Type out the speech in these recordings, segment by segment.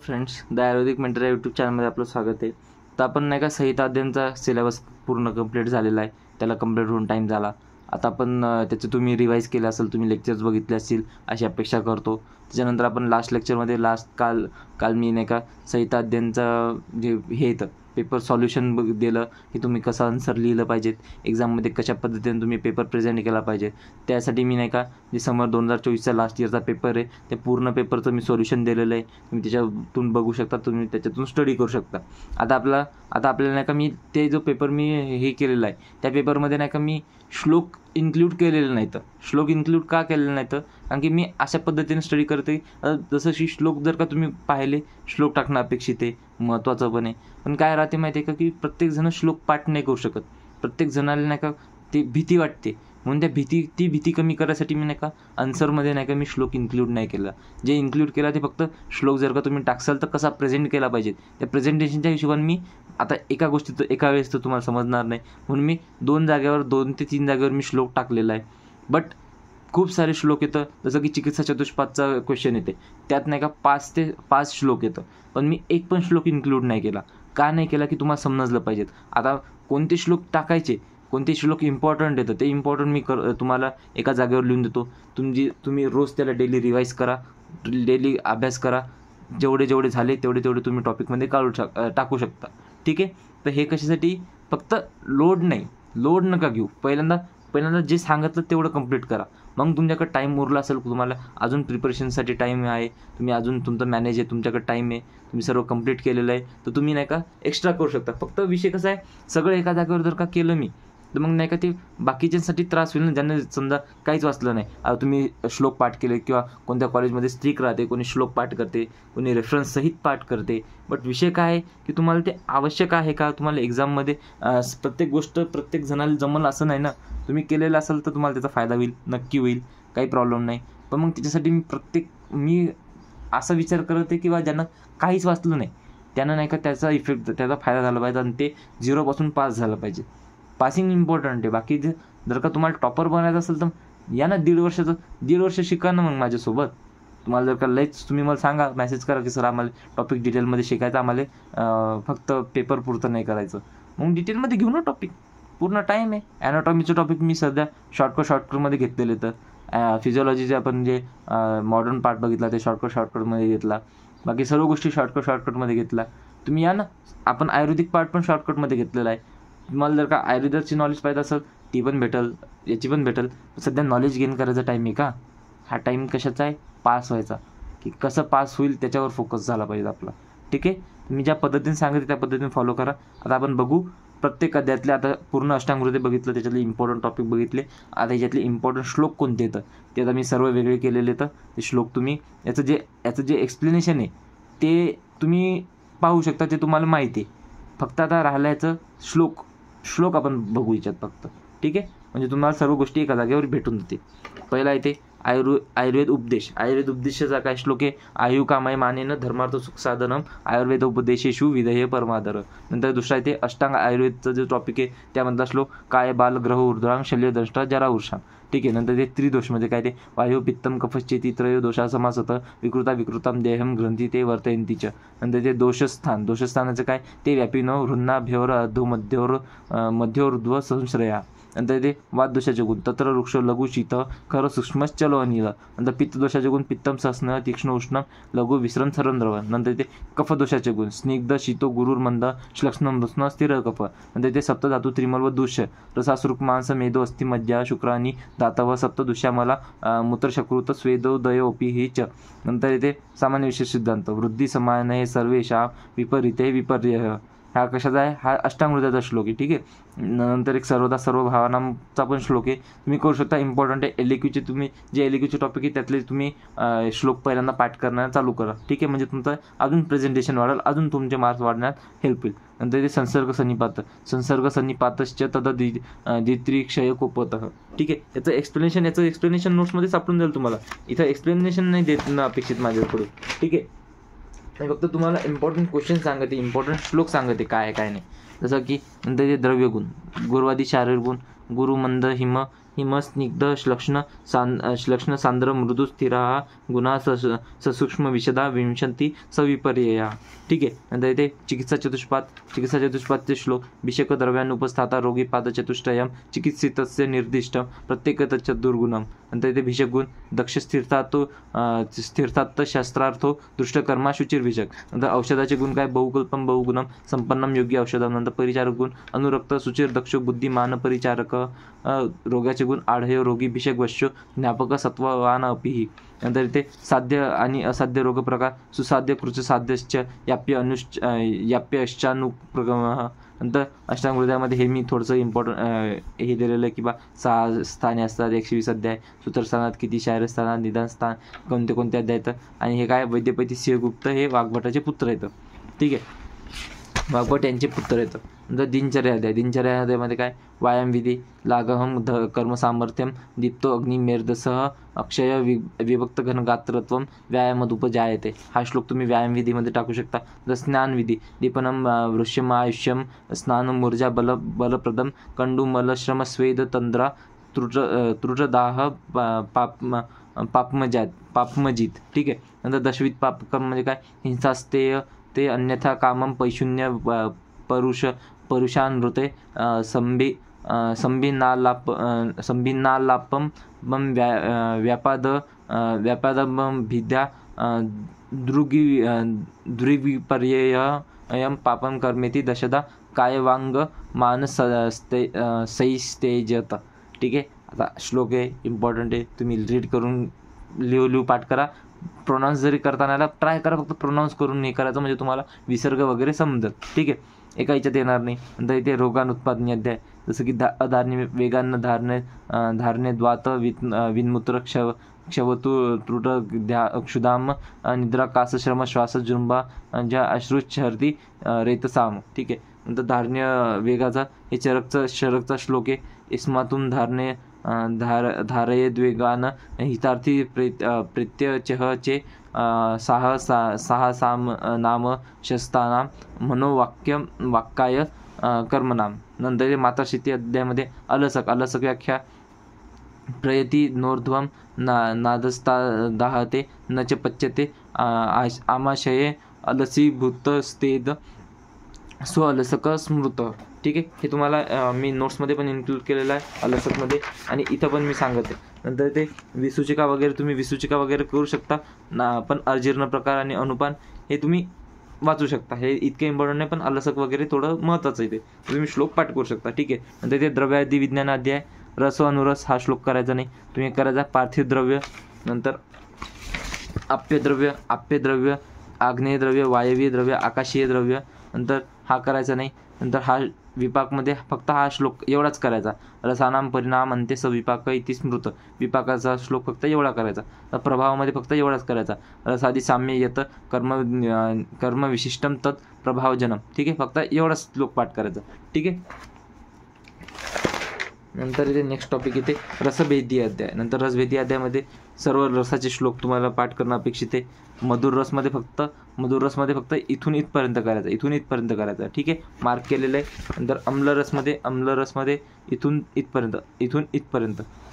Friends, the Ayurvedic mentor या YouTube चॅनलमध्ये आपलं स्वागत आहे. तर आपण नाही का संहिता अध्ययनचा सिलेबस पूर्ण कंप्लीट झालेला आहे. त्याला कंप्लीट होऊन टाईम झाला. आता आपण त्याचं तुम्ही रिवाईज केलं असेल, तुम्ही लेक्चर्स बघितले असतील अशी अपेक्षा करतो. त्याच्यानंतर आपण लास्ट लेक्चरमध्ये काल मी नाही का संहिता अध्ययनचं जे हे येतं पेपर सॉल्युशन दिलं की तुम्ही कसं आन्सर लिहिलं पाहिजेत, एक्झाममध्ये कशा पद्धतीने तुम्ही पेपर प्रेझेंट केला पाहिजे. त्यासाठी मी नाही का जे समोर 2024चा लास्ट इयरचा पेपर आहे ते पूर्ण पेपरचं मी सोल्युशन दिलेलं आहे. तुम्ही त्याच्यातून बघू शकता, तुम्ही त्याच्यातून स्टडी करू शकता. आता आपल्याला नाही का मी ते जो पेपर मी हे केलेला आहे त्या पेपरमध्ये नाही का मी श्लोक इन्क्लूड केलेलं नाही. तर श्लोक इन्क्लूड का केलेलं नाही तर कारण की मी अशा पद्धतीने स्टडी करते. जसं की श्लोक जर का तुम्ही पाहिले, श्लोक टाकणं अपेक्षित आहे, महत्त्वाचं पण आहे. पण काय राहते माहिती आहे का की प्रत्येकजण श्लोक पाठ नाही करू शकत. प्रत्येक जणाला नाही का ते भीती वाटते. म्हणून ती भीती कमी करायसाठी मी नाही का आन्सरमध्ये नाही का मी श्लोक इन्क्लूड नाही केला. जे इन्क्लूड केला ते फक्त श्लोक जर का तुम्ही टाकसाल तर कसा प्रेझेंट केला पाहिजे त्या प्रेझेंटेशनच्या हिशोबाने मी आता एका गोष्टीत एका वेळेस तर तुम्हाला समजणार नाही म्हणून मी 2 ते 3 जागेवर मी श्लोक टाकलेला आहे. बट खूप सारे श्लोक येतं, जसं की चिकित्सा चतुष्पादचा क्वेश्चन येते, त्यात नाही का 5 श्लोक येतं. पण मी एक पण श्लोक इन्क्लूड नाही केला. का नाही केला की तुम्हाला समजलं पाहिजेत. आता कोणते श्लोक टाकायचे, कोणते श्लोक इम्पॉर्टंट येतं ते इम्पॉर्टंट मी तुम्हाला एका जागेवर लिहून देतो. तुम्ही रोज त्याला डेली रिवाईज करा, डेली अभ्यास करा. जेवढे झाले तेवढे तुम्ही टॉपिकमध्ये टाकू शकता. ठीक आहे. तर हे कशासाठी, फक्त लोड नका घेऊ. पहिल्यांदा जे सांगितलं तेवढं कंप्लीट करा. मग तुमच्याकडे टाईम उरला असेल, तुम्हाला अजून प्रिपरेशनसाठी टाईम आहे, तुम्ही अजून तुमचं मॅनेज आहे, तुमच्याकडे टाईम आहे, तुम्ही सर्व कंप्लीट केलेलं आहे, तर तुम्ही नाही का एक्स्ट्रा करू शकता. फक्त विषय कसा आहे, सगळं एका जागेवर जर का केलं मी तर मग नाही का ते बाकीच्यांसाठी त्रास होईल ना, ज्यांना समजा काहीच वाचलं नाही. आता तुम्ही श्लोक पाठ केले किंवा कोणत्या कॉलेजमध्ये स्ट्रिक राहते, कोणी श्लोक पाठ करते, कोणी रेफरन्स सहित पाठ करते. बट विषय काय आहे की तुम्हाला ते आवश्यक आहे का, तुम्हाला एक्झाममध्ये प्रत्येक गोष्ट प्रत्येक जणाला जमलं असं नाही ना. तुम्ही केलेलं असेल तर तुम्हाला त्याचा फायदा होईल, नक्की होईल, काही प्रॉब्लेम नाही. पण मग त्याच्यासाठी मी असा विचार करत आहे की बा ज्यांना काहीच वाचलं नाही त्यांना नाही का त्याचा त्याचा फायदा झाला पाहिजे आणि ते 0पासून पास झालं पाहिजे. पासिंग इम्पॉर्टंट आहे. बाकी जर का तुम्हाला टॉपर बनायचं असेल तर या ना 1.5 वर्ष शिका ना मग माझ्यासोबत. तुम्हाला जर का लयच तुम्ही मला सांगा, मेसेज करा की सर आम्हाला टॉपिक डिटेलमध्ये शिकायचं, आम्हाला फक्त पेपर पुरतं नाही करायचं. मग डिटेलमध्ये घेऊ ना टॉपिक, पूर्ण टाईम आहे. ॲनाटॉमीचं टॉपिक मी सध्या शॉर्टकटमध्ये घेतलेले. तर फिजिओलॉजीचे आपण जे मॉडर्न पार्ट बघितला ते शॉर्टकटमध्ये घेतला. बाकी सर्व गोष्टी शॉर्टकटमध्ये घेतला. तुम्ही या ना, आपण आयुर्वेदिक पार्ट पण शॉर्टकटमध्ये घेतलेला आहे. तुम्हाला जर का आयुर्वेदाची नॉलेज पाहिजे असेल ती पण भेटेल, याची पण भेटेल. सध्या नॉलेज गेन करायचा टाईम आहे का, हा टाईम कशाचा आहे, पास व्हायचा. की कसं पास होईल त्याच्यावर फोकस झाला पाहिजे आपला. ठीक आहे. मी ज्या पद्धतीने सांगितलं त्या पद्धतीने फॉलो करा. आता आपण बघू प्रत्येक अध्यायातले. आता पूर्ण अष्टांगहृदय बघितलं, त्याच्यातले इम्पॉर्टंट टॉपिक बघितले. आता याच्यातले इम्पॉर्टंट श्लोक कोणते येतं ते आता मी सर्व वेगळे केलेले. तर ते श्लोक तुम्ही याचं जे एक्सप्लेनेशन आहे ते तुम्ही पाहू शकता, ते तुम्हाला माहिती आहे. फक्त आता राहिलं याचं श्लोक आपण बघू याच्यात फक्त. ठीक आहे. म्हणजे तुम्हाला सर्व गोष्टी एका जागेवर भेटून जाते. पहिला येते आयुर्वेद उपदेशाचा काय श्लोक आहे, आयु कामाय मानेन धर्मार्थ सुख साधनम आयुर्वेद उपदेशेषु विधेय परमादर. नंतर दुसरा येते अष्टांग आयुर्वेदचा जो टॉपिक आहे त्यामधला श्लोक काय बाल ग्रह ऊर्ध्वांग शल्यदंष्टा जरा उर्षाम. ठीक आहे. नंतर ते त्रिदोषमध्ये काय ते वायू पित्तम कफश्चेती त्रयो दोषा समासत विकृताम देहम ग्रंथी ते वर्तयंतीच. नंतर ते दोषस्थानाचं काय ते व्यापिनो हृन्नाभ्योर अधोमध्योर मध्योर्ध्व संश्रया. नंतर ते वाददोषाचे गुण तत्र वृक्ष लघु शीत खर सूक्ष्मश्चलो अनिल. नंतर पित्तदोषाचे गुण पित्तम सस्न तीक्ष्ण उष्णम लघु विसरण सरंद्रव. नंतर ते कफदोषाचे गुण स्निग्ध शीतो गुरुर्मंद श्लक्ष्ण मृत्स्न स्थिर कफ. नंतर ते सप्तधातू त्रिमल व दुष्य रसासृक मांस मेदो अस्थि मज्जा शुक्रानी धातव सप्तदुष्यामला मूत्रशकृत स्वेदोदयोपी ही च. नंतर येते सामान्य विशेष सिद्धांत वृद्धी समान हे सर्वेशा विपरीते विपर्य. हा कशाचा आहे, हा अष्टांगहृदयाचा श्लोक आहे. ठीक आहे. नंतर एक सर्वदा सर्व भावनांचा पण श्लोक आहे, तुम्ही करू शकता. इम्पॉर्टंट आहे. एलईक्यूचे तुम्ही जे एलईक्यूचे टॉपिक आहे त्यातले तुम्ही श्लोक पहिल्यांदा पाठ करण्याला चालू करा. ठीक आहे. म्हणजे तुमचं अजून प्रेझेंटेशन वाढेल, अजून तुमचे मार्क्स वाढण्यात हेल्प होईल. नंतर ते संसर्ग सन्निपातश्च तद द्वित्रिक्षय कोपतः. ठीक आहे. याचं एक्सप्लेनेशन नोट्समध्ये सापडून जाईल तुम्हाला. इथं एक्सप्लेनेशन नाही देत अपेक्षित माझ्याकडून. ठीक आहे. आणि फक्त तुम्हाला इम्पॉर्टंट क्वेश्चन सांगते, इम्पॉर्टंट श्लोक सांगते काय आहे काय नाही. जसं की नंतर ते द्रव्यगुण गुरुवादी शारीरिक गुण गुरुमंद हिमस्निग्ध श्लक्ष्ण सांद्र मृदू स्थिरा गुणा ससूक्ष्म विशदा विंशती सविपर्यया. ठीक आहे. नंतर इथे चिकित्सा चतुष्पादचे श्लोक. भिषक द्रव्यानुपस्थाता रोगी पादचतुष्टयम चिकित्सितस्य निर्दिष्ट प्रत्येकतच दुर्गुणम. नंतर इथे भिषक गुण. दक्ष स्थिरतात्त शास्त्रार्थो दुष्टकर्मा शुचिर्भिषक. नंतर औषधाचे गुण काय? बहुकल्पम बहुगुणम संपन्नम योग्य औषधम. नंतर परिचारक गुण. अनुरक्त सुचिर दक्ष बुद्धिमान परिचारक. रोगाचे गुण. आढयो रोगी भिषक वश्यो ज्ञापक सत्ववान अपिही. नंतर इथे साध्य आणि असाध्य रोग प्रकार. सुसाध्य कृचसाध्यश्च याप्य अश्चानुप्रगम. नंतर अष्टांग हृदयामध्ये हे मी थोडंसं इम्पॉर्टंट हे दिलेलं आहे की 6 स्थाने असतात, 120 अध्याय. सूत्रस्थानात किती, शायरस्थानात, निदान स्थान, कोणते अध्याय येतं. आणि हे काय? वैद्यपती सिंहगुप्त हे वाघभटाचे पुत्र येतं. ठीक आहे. वाघभट यांचे पुत्र येतं. नंतर दिनचर्या अध्यायामध्ये काय? व्यायाम विधी. लागहम कर्मसामर्थ्यम दीप्तो अग्निमेर्दसह अक्षय विभक्त घनगात्रत्वम व्यायामदुपजायते. हा श्लोक तुम्ही व्यायाम विधीमध्ये टाकू शकता. तर स्नान विधी. दीपनम वृष्यमायुष्यम स्नानमूर्जा बलप्रदम कंडुमलश्रम स्वेद तंद्रा त्रुटदाह पापमजित. ठीक आहे. नंतर दशविध पापकर्म म्हणजे काय? हिंसास्तेय ते अन्यथा कामम पैशून्य परुषानृते संभिन्नालापम व्यापादम भिद्या द्रुविपर्ययम पापम कर्मेती दशदा कायवांग सैस्तेजत. ठीक आहे. आता श्लोक आहे, इम्पॉर्टंट आहे. तुम्ही रीड करून लिहू पाठ करा. प्रोनाऊन्स जरी करताना ट्राय करा, फक्त प्रोनाऊन्स करून नाही करायचं, म्हणजे तुम्हाला विसर्ग वगैरे समजत. ठीक आहे. एका याच्यात येणार नाही. नंतर इथे रोगानुत्पादनी अध्याय. जसं की धारणे वेगान्न धारणे द्वात विन्मूत्र क्षवतु त्रुट क्षुधाम निद्रा कासश्रम श्वास जुंबा ज्या अश्रुच्छर्ती रेतसाम. ठीक आहे. नंतर धारण्य वेगाचा हे शरकचा श्लोक आहे. इस्मातून धारयेद्वेगान हितार्थी प्रेत्यचहचे साहसाम नाम शस्तानाम वाक्काय कर्मनाम. नंतर माताशिती अध्यायामध्ये अलसक व्याख्या. प्रयती नोर्ध्वम नादस्ता दाहते न च पच्यते आमाशये अलसीभूतस्तेद स्वअलसक स्मृत. ठीक आहे. हे तुम्हाला मी नोट्समध्ये पण इन्क्लूड केलेलं आहे अलसकमध्ये, आणि इथं पण मी सांगत आहे. नंतर ते विसूचिका वगैरे करू शकता ना. पण अजीर्ण प्रकार आणि अनुपान हे तुम्ही वाचू शकता. हे इतके इम्पॉर्टंट नाही, पण अलसक वगैरे थोडं महत्त्वाचं आहे. ते तुम्ही श्लोक पाठ करू शकता. ठीक आहे. नंतर ते द्रव्यादी विज्ञान अध्याय. रस अनुरस हा श्लोक करायचा नाही. तुम्ही करायचा पार्थिव द्रव्य. नंतर आप्य द्रव्य, आग्नेय द्रव्य, वायवीय द्रव्य, आकाशीय द्रव्य. नंतर हा करायचा नाही. नंतर हा विपाकमध्ये फक्त हा श्लोक एवढाच करायचा. रसानाम परिणाम अंत्य सविपाक इति स्मृत. विपाकाचा श्लोक फक्त एवढा करायचा. तर प्रभावामध्ये फक्त एवढाच करायचा. रसादी साम्य यत कर्म विशिष्टम तत् प्रभावजनम. ठीक आहे. फक्त एवढाच श्लोक पाठ करायचा. ठीक आहे. नंतर इथे नेक्स्ट टॉपिक येते रसभेदी अध्याय. नंतर रसभेदी अध्यायामध्ये सर्व रसाचे श्लोक तुम्हाला पाठ करणं अपेक्षित आहे. मधुर रसमध्ये फक्त इथून इथपर्यंत करायचं. ठीक आहे. मार्क केलेलं आहे. नंतर अम्ल रसमध्ये इथून इथपर्यंत.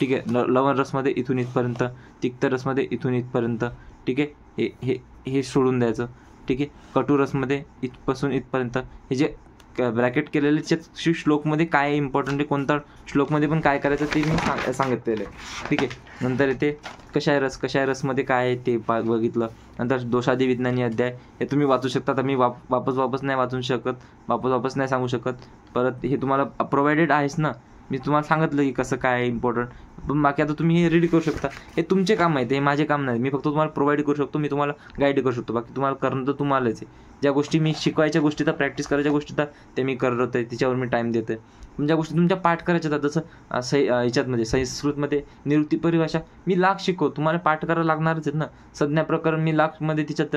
ठीक आहे. लवण रसमध्ये इथून इथपर्यंत. तिक्त रसमध्ये इथून इथपर्यंत. ठीक आहे. हे सोडून द्यायचं. ठीक आहे. कटू रसमध्ये इथपासून इथपर्यंत. हे जे ब्रॅकेट केलेले श्लोकमध्ये काय इम्पॉर्टंट आहे, कोणता श्लोकमध्ये पण काय करायचं ते मी सांगितलेलं आहे. ठीक आहे. नंतर इथे कषाय रसमध्ये काय आहे ते बघितलं. नंतर दोषादी विज्ञानी अध्याय हे तुम्ही वाचू शकता. तर मी वापस नाही वाचू शकत, वापस नाही सांगू शकत. परत हे तुम्हाला प्रोव्हाइडेड आहेच ना, मी तुम्हाला सांगितलं की कसं काय आहे इम्पॉर्टंट. पण बाकी आता तुम्ही हे रीड करू शकता. हे तुमचे काम आहे, हे माझे काम नाही. मी फक्त तुम्हाला प्रोव्हाइड करू शकतो, मी तुम्हाला गाईड करू शकतो. बाकी तुम्हाला करणं तर तुम्हालाच आहे. ज्या गोष्टी मी शिकवायच्या गोष्टी तर प्रॅक्टिस करायच्या गोष्टी तर ते मी करत आहे, तिच्यावर मी टाईम देतो आहे. पण ज्या गोष्टी तुमच्या पाठ करायच्या आहेत, जसं याच्यातमध्ये संस्कृतमध्ये निवृत्ती परिभाषा मी लाख शिकव, तुम्हाला पाठ करायला लागणारच आहेत ना. संज्ञा प्रकरण मी लाखमध्ये तिच्यात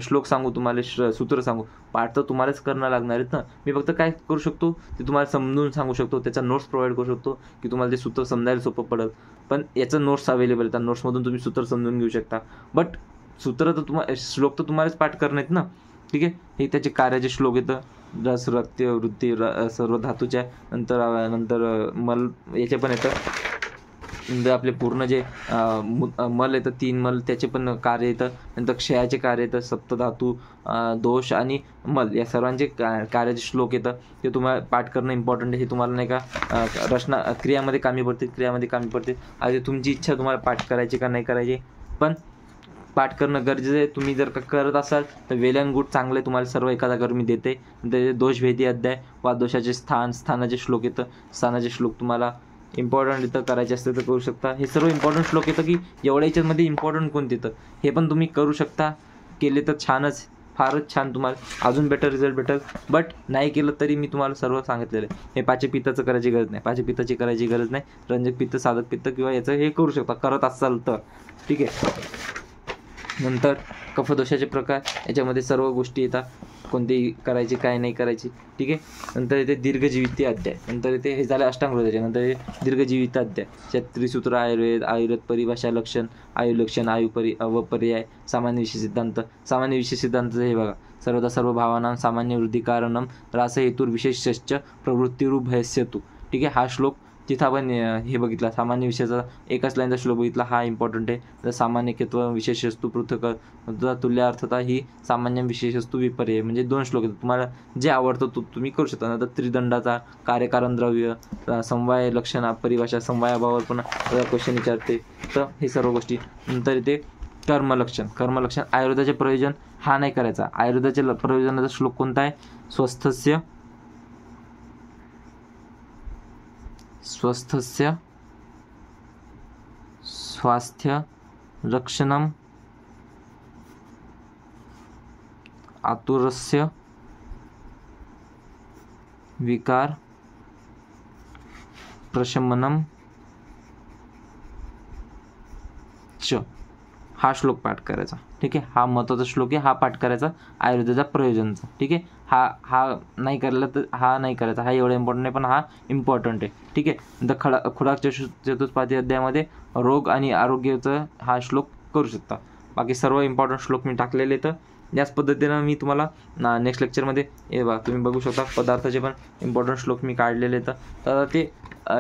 श्लोक सांगू, तुम्हाला सूत्र सांगू, पाठ तर तुम्हालाच करणं लागणार आहेत ना. मी फक्त काय करू शकतो ते तुम्हाला समजून सांगू शकतो, त्याचा नोट्स प्रोव्हाइड करू शकतो की तुम्हाला ते सूत्र समजायला सोपं पडेल. पण याचं नोट्स अवेलेबल आहेत, नोट्समधून तुम्ही सूत्र समजून घेऊ शकता. बट सूत्र तर श्लोक तर तुम्हालाच पाठ करणं आहेत ना. ठीक आहे. हे त्याचे कार्याचे श्लोक येतं. रस, रक्त, वृत्ती, सर्व धातूच्या, नंतर मल याचे पण येतं. नंतर आपले पूर्ण जे मल येतं, 3 मल, त्याचे पण कार्य येतं. नंतर क्षयाचे कार्य येतं, सप्तधातू, दोष आणि मल या सर्वांचे कार्याचे श्लोक येतं. ते तुम्हाला पाठ करणं इम्पॉर्टंट आहे. हे तुम्हाला नाही का रचना क्रियामध्ये कामी पडते. आधी तुमची इच्छा तुम्हाला पाठ करायची का नाही करायची, पण पाठ करणं गरजेचं आहे. तुम्ही जर का करत असाल तर वेल अँड गुड, चांगलं आहे. तुम्हाला सर्व एका जागेवर मी देते. त्याचे दोषभेदी अध्याय, वादोषाचे स्थानाचे श्लोक येतं. स्थानाचे श्लोक तुम्हाला इम्पॉर्टंट इथं करायचे असते तर करू शकता. हे सर्व इम्पॉर्टंट श्लोक येतं की एवढ्या याच्यामध्ये इम्पॉर्टंट कोणते येतं हे पण तुम्ही करू शकता. केले तर छानच, फारच छान, तुम्हाला अजून बेटर रिझल्ट भेटेल. बट नाही केलं तरी मी तुम्हाला सर्व सांगितलेलं आहे. हे पाचपित्ताचं करायची गरज नाही, पाचपित्ताची करायची गरज नाही. रंजक पित्त, साधक पित्त किंवा याचं हे करू शकता करत असाल तर, ठीक आहे. नंतर कफदोषाचे प्रकार, याच्यामध्ये सर्व गोष्टी येतात, कोणती करायची काय नाही करायची, ठीक आहे. नंतर येते दीर्घजीवित अध्याय. नंतर येते, हे झाले अष्टांग हृदयाचे. नंतर हे दीर्घजीवित अध्याय, त्यात त्रिसूत्र, आयुर्वेद परिभाषा, लक्षण, आयुलक्षण, व पर्याय, सामान्य विषय सिद्धांत. सामान्य विषय सिद्धांत हे बघा, सर्वदा सर्व भावानां सामान्य वृद्धी कारणम रासहेतुर्विशेषश्च प्रवृत्तिरुभयस्यतु, ठीक आहे. हा श्लोक तिथं आपण हे बघितला, सामान्य विषयाचा एकच लाईनचा श्लोक बघितला, हा इम्पॉर्टंट आहे. तर सामान्यत्व विशेषस्तु पृथक तुल्यार्थता ही सामान्य विशेषस्तु विपर्य, म्हणजे 2 श्लोक आहेत. तुम्हाला जे आवडतं तो तुम्ही करू शकता. नंतर त्रिदंडाचा कार्यकारण द्रव्य, समवाय लक्षण परिभाषा, समवायाभावावर पण क्वेश्चन विचारते. तर हे सर्व गोष्टी. नंतर इथे कर्मलक्षण. आयुर्वेदाचे प्रयोजन हा नाही करायचा. आयुर्वेदाच्या प्रयोजनाचा श्लोक कोणता आहे? स्वस्थस्य स्वास्थ्य रक्षणम आतुरस्य विकार प्रशमनम च, हा श्लोक पाठ करायचा, ठीक आहे. हा महत्त्वाचा श्लोक आहे, हा पाठ करायचा आयुर्वेदाच्या प्रयोजनाचा, ठीक आहे. हा नाही करायला तर हा नाही करायचा, हा एवढा इम्पॉर्टंट नाही पण हा इम्पॉर्टंट आहे, ठीक आहे. नंतर खुराक चतुष्पादी अध्यायामध्ये रोग आणि आरोग्याचं हा श्लोक करू शकता. बाकी सर्व इम्पॉर्टंट श्लोक मी टाकलेले तर याच पद्धतीनं मी तुम्हाला नेक्स्ट लेक्चरमध्ये हे बघा तुम्ही बघू शकता. पदार्थाचे पण इम्पॉर्टंट श्लोक मी काढलेले तर ते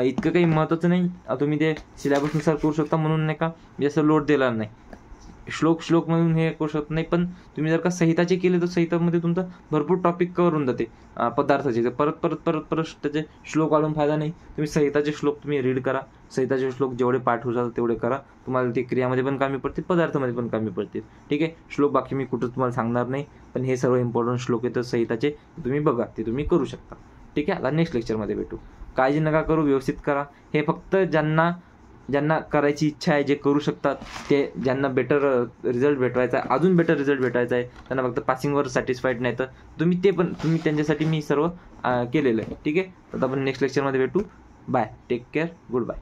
इतकं काही महत्त्वाचं नाही. तुम्ही ते सिलेबसनुसार करू शकता, म्हणून नाही का मी असं लोड दिला नाही. श्लोक म्हणून हे करू शकत नाही, पण तुम्ही जर का संहिताचे केले तर संहितामध्ये तुमचं भरपूर टॉपिक कव्हर होऊन जाते पदार्थाचे. परत त्याचे श्लोक वाढून फायदा नाही. तुम्ही संहिताचे श्लोक तुम्ही रीड करा. संहिताचे श्लोक जेवढे पाठ होऊ शकतात तेवढे करा. तुम्हाला ते क्रियामध्ये पण कामी पडतील, पदार्थामध्ये पण कामी पडतील, ठीक आहे. श्लोक बाकी मी कुठंच तुम्हाला सांगणार नाही, पण हे सर्व इम्पॉर्टंट श्लोक येतं संहिताचे, तुम्ही बघा, ते तुम्ही करू शकता, ठीक आहे. आता नेक्स्ट लेक्चरमध्ये भेटू. काळजी नका करू, व्यवस्थित करा. हे फक्त ज्यांना करायची इच्छा आहे, जे करू शकतात, ते ज्यांना बेटर रिझल्ट भेटवायचा आहे, अजून बेटर रिझल्ट भेटवायचा आहे, त्यांना फक्त पासिंगवर सॅटिस्फाईड नाही तर तुम्ही त्यांच्यासाठी मी सर्व केलेलं आहे, ठीक आहे. आता आपण नेक्स्ट लेक्चरमध्ये भेटू. Bye, take care, good bye.